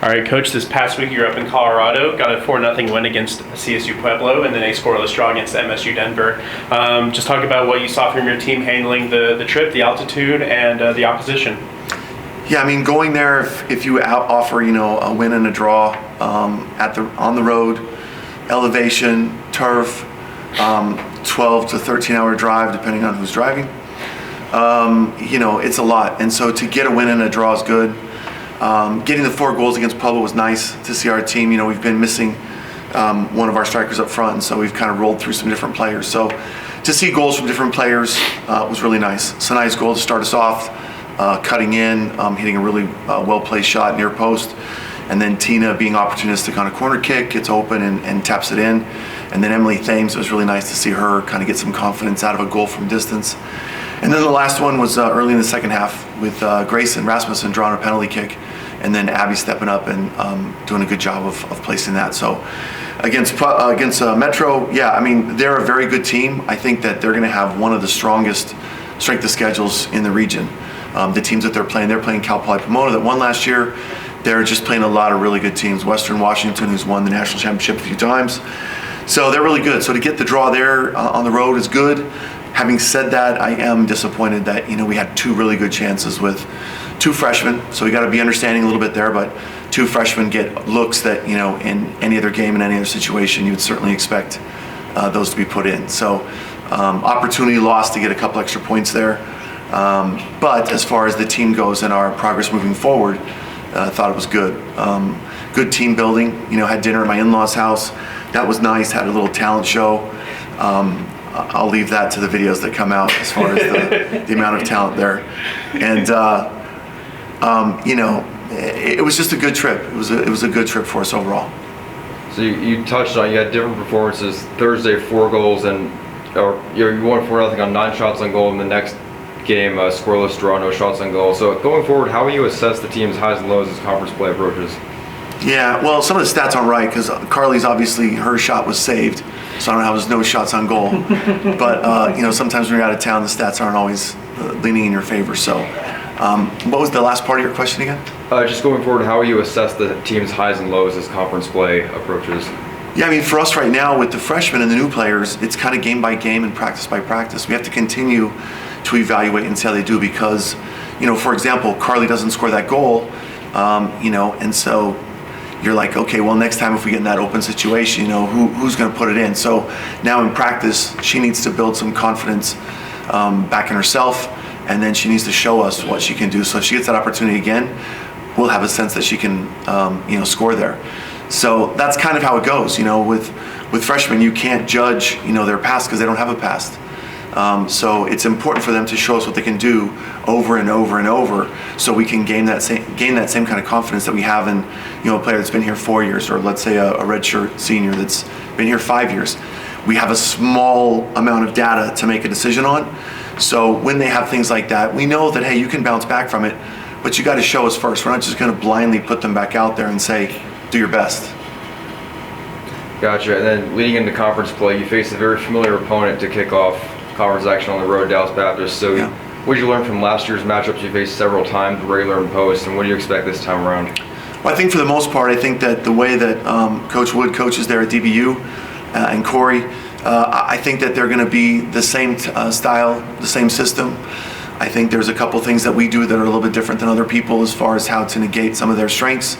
All right, Coach, this past week you were up in Colorado, got a 4-0 win against CSU Pueblo, and then a scoreless draw against MSU Denver. Just talk about what you saw from your team handling the trip, the altitude, and the opposition. Yeah, I mean, going there, if you offer, a win and a draw on the road, elevation, turf, 12 to 13-hour drive, depending on who's driving, it's a lot. And so to get a win and a draw is good. Getting the 4 goals against Pueblo was nice to see our team. We've been missing one of our strikers up front, and so we've kind of rolled through some different players. So to see goals from different players was really nice. Sanai's goal to start us off, cutting in, hitting a really well-placed shot near post, and then Tina being opportunistic on a corner kick, gets open and taps it in. And then Emily Thames, it was really nice to see her kind of get some confidence out of a goal from distance. And then the last one was early in the second half with Grayson Rasmussen drawing a penalty kick, and then Abby stepping up and doing a good job of placing that. So against Metro, yeah, I mean, they're a very good team. I think that they're going to have one of the strongest strength of schedules in the region. The teams that they're playing Cal Poly Pomona that won last year. They're just playing a lot of really good teams. Western Washington, who's won the national championship a few times. So they're really good. So to get the draw there on the road is good. Having said that, I am disappointed that we had 2 really good chances with 2 freshmen. So we got to be understanding a little bit there, but 2 freshmen get looks that in any other game, in any other situation, you would certainly expect those to be put in. So opportunity lost to get a couple extra points there. But as far as the team goes and our progress moving forward, I thought it was good. Good team building. Had dinner at my in-laws' house. That was nice. Had a little talent show. I'll leave that to the videos that come out as far as the amount of talent there. And it was just a good trip. It was a good trip for us overall. So you touched on, you had different performances. Thursday, 4 goals, and you won 4-0 on 9 shots on goal. In the next game, scoreless draw, no shots on goal. So going forward, how will you assess the team's highs and lows as conference play approaches? Yeah, well, some of the stats aren't right because Carly's obviously, her shot was saved, so I don't know how there's no shots on goal. But sometimes when you're out of town, the stats aren't always leaning in your favor. So what was the last part of your question again? Just going forward, how will you assess the team's highs and lows as conference play approaches? Yeah, I mean, for us right now with the freshmen and the new players, it's kind of game by game and practice by practice. We have to continue to evaluate and see how they do because, for example, Carly doesn't score that goal, and so you're like, okay, well, next time if we get in that open situation, who's going to put it in? So now in practice, she needs to build some confidence back in herself, and then she needs to show us what she can do. So if she gets that opportunity again, we'll have a sense that she can, score there. So that's kind of how it goes. With freshmen, you can't judge, their past because they don't have a past. So it's important for them to show us what they can do over and over and over, so we can gain that same kind of confidence that we have in a player that's been here 4 years, or let's say a redshirt senior that's been here 5 years. We have a small amount of data to make a decision on. So when they have things like that, we know that, hey, you can bounce back from it, but you got to show us first. We're not just going to blindly put them back out there and say, do your best. Gotcha. And then leading into conference play, you face a very familiar opponent to kick off conference action on the road, Dallas Baptist. So yeah. What did you learn from last year's matchups you faced several times, regular and post, and what do you expect this time around? Well, I think for the most part, I think that the way that Coach Wood coaches there at DBU and Corey, I think that they're going to be the same style, the same system. I think there's a couple things that we do that are a little bit different than other people as far as how to negate some of their strengths.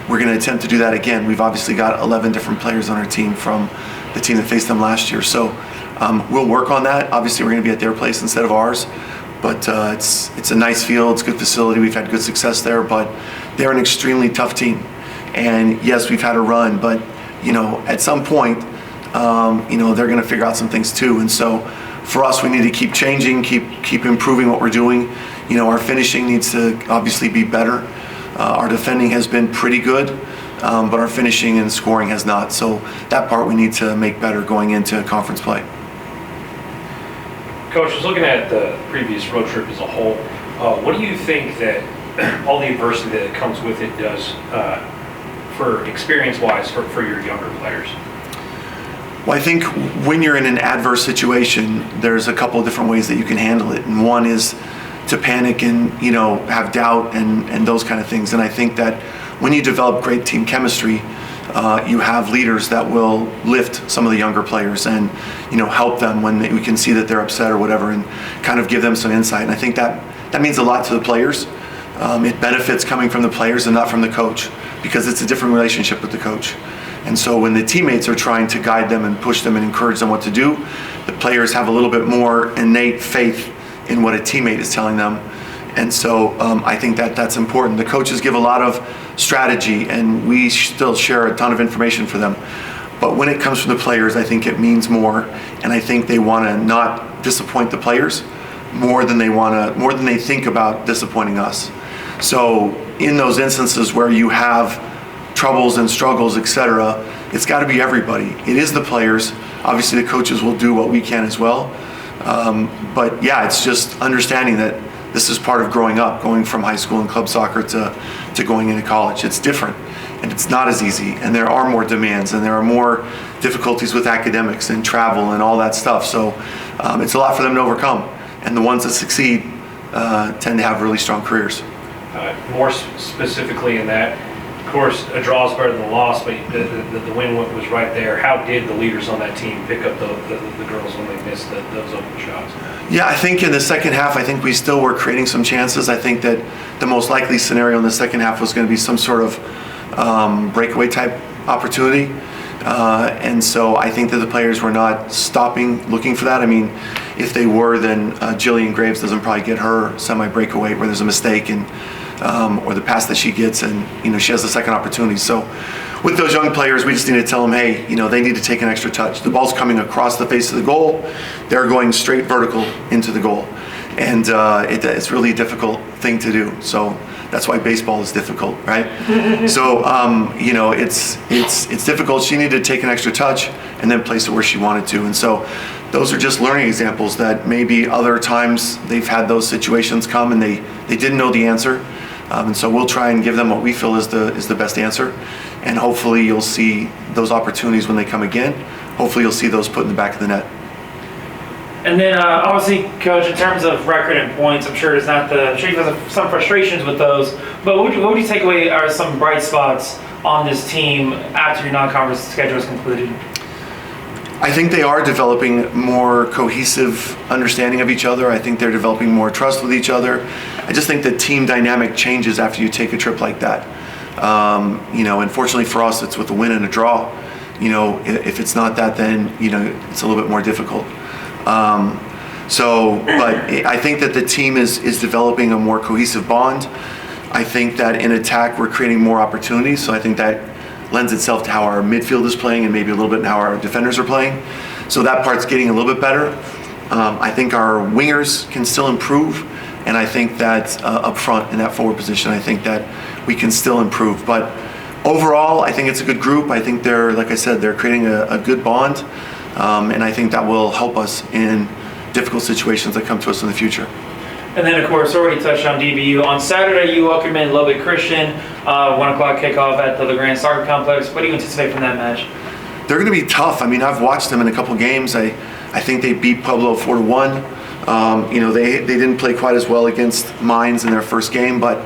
We're going to attempt to do that again. We've obviously got 11 different players on our team from the team that faced them last year. So we'll work on that. Obviously, we're going to be at their place instead of ours. But it's a nice field, it's a good facility. We've had good success there, but they're an extremely tough team. And yes, we've had a run, but at some point, they're going to figure out some things too. And so for us, we need to keep changing, keep improving what we're doing. Our finishing needs to obviously be better. Our defending has been pretty good, but our finishing and scoring has not. So that part we need to make better going into conference play. Coach, just looking at the previous road trip as a whole, what do you think that all the adversity that comes with it does for experience-wise for your younger players? Well, I think when you're in an adverse situation, there's a couple of different ways that you can handle it. And one is to panic and, have doubt and those kind of things. And I think that when you develop great team chemistry, you have leaders that will lift some of the younger players and, help them when we can see that they're upset or whatever, and kind of give them some insight. And I think that means a lot to the players. It benefits coming from the players and not from the coach, because it's a different relationship with the coach. And so when the teammates are trying to guide them and push them and encourage them what to do, the players have a little bit more innate faith in what a teammate is telling them. And so I think that's important. The coaches give a lot of strategy, and we still share a ton of information for them. But when it comes from the players, I think it means more, and I think they want to not disappoint the players more than they think about disappointing us. So in those instances where you have troubles and struggles, etc., it's got to be everybody. It is the players. Obviously, the coaches will do what we can as well. But yeah, it's just understanding that this is part of growing up, going from high school and club soccer to going into college. It's different, and it's not as easy, and there are more demands, and there are more difficulties with academics and travel and all that stuff. So it's a lot for them to overcome, and the ones that succeed tend to have really strong careers. More specifically in that, of course, a draw is better than a loss, but the win was right there. How did the leaders on that team pick up the girls when they missed those open shots? Yeah, I think in the second half, I think we still were creating some chances. I think that the most likely scenario in the second half was going to be some sort of breakaway type opportunity. And so I think that the players were not stopping looking for that. I mean, if they were, then Jillian Graves doesn't probably get her semi-breakaway where there's a mistake, and or the pass that she gets, and she has the second opportunity. So with those young players, we just need to tell them, hey, they need to take an extra touch. The ball's coming across the face of the goal. They're going straight vertical into the goal. And it's really a difficult thing to do. So that's why baseball is difficult, right? So, it's difficult. She needed to take an extra touch and then place it where she wanted to. And so those are just learning examples that maybe other times they've had those situations come and they didn't know the answer. And so we'll try and give them what we feel is the best answer. And hopefully you'll see those opportunities when they come again. Hopefully you'll see those put in the back of the net. And then obviously, Coach, in terms of record and points, I'm sure you have some frustrations with those. But what would you take away are some bright spots on this team after your non-conference schedule is concluded? I think they are developing more cohesive understanding of each other. I think they're developing more trust with each other. I just think the team dynamic changes after you take a trip like that. Unfortunately for us, it's with a win and a draw. If it's not that, then, it's a little bit more difficult. But I think that the team is developing a more cohesive bond. I think that in attack, we're creating more opportunities. So I think that lends itself to how our midfield is playing and maybe a little bit in how our defenders are playing. So that part's getting a little bit better. I think our wingers can still improve. And I think that up front in that forward position, I think that we can still improve. But overall, I think it's a good group. I think like I said, they're creating a good bond. And I think that will help us in difficult situations that come to us in the future. And then, of course, already touched on DBU. On Saturday, you welcome in Lubbock Christian, 1 o'clock kickoff at the LeGrand Soccer Complex. What do you anticipate from that match? They're going to be tough. I mean, I've watched them in a couple games. I think they beat Pueblo 4-1. They didn't play quite as well against Mines in their first game, but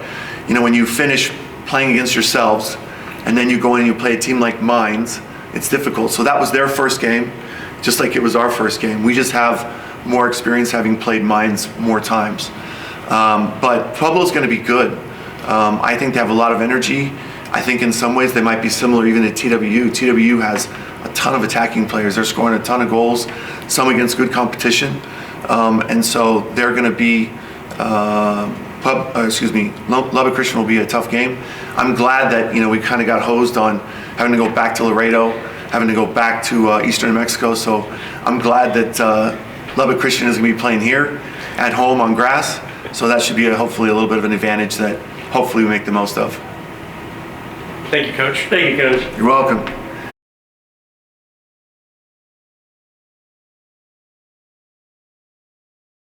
when you finish playing against yourselves and then you go in and you play a team like Mines, it's difficult. So that was their first game, just like it was our first game. We just have more experience having played Mines more times. But Pueblo's going to be good. I think they have a lot of energy. I think in some ways they might be similar even to TWU. TWU has a ton of attacking players. They're scoring a ton of goals, some against good competition. And so they're going to be, Lubbock Christian will be a tough game. I'm glad that, we kind of got hosed on having to go back to Laredo, having to go back to Eastern New Mexico. So I'm glad that Lubbock Christian is going to be playing here at home on grass. So that should be hopefully a little bit of an advantage that hopefully we make the most of. Thank you, Coach. Thank you, Coach. You're welcome.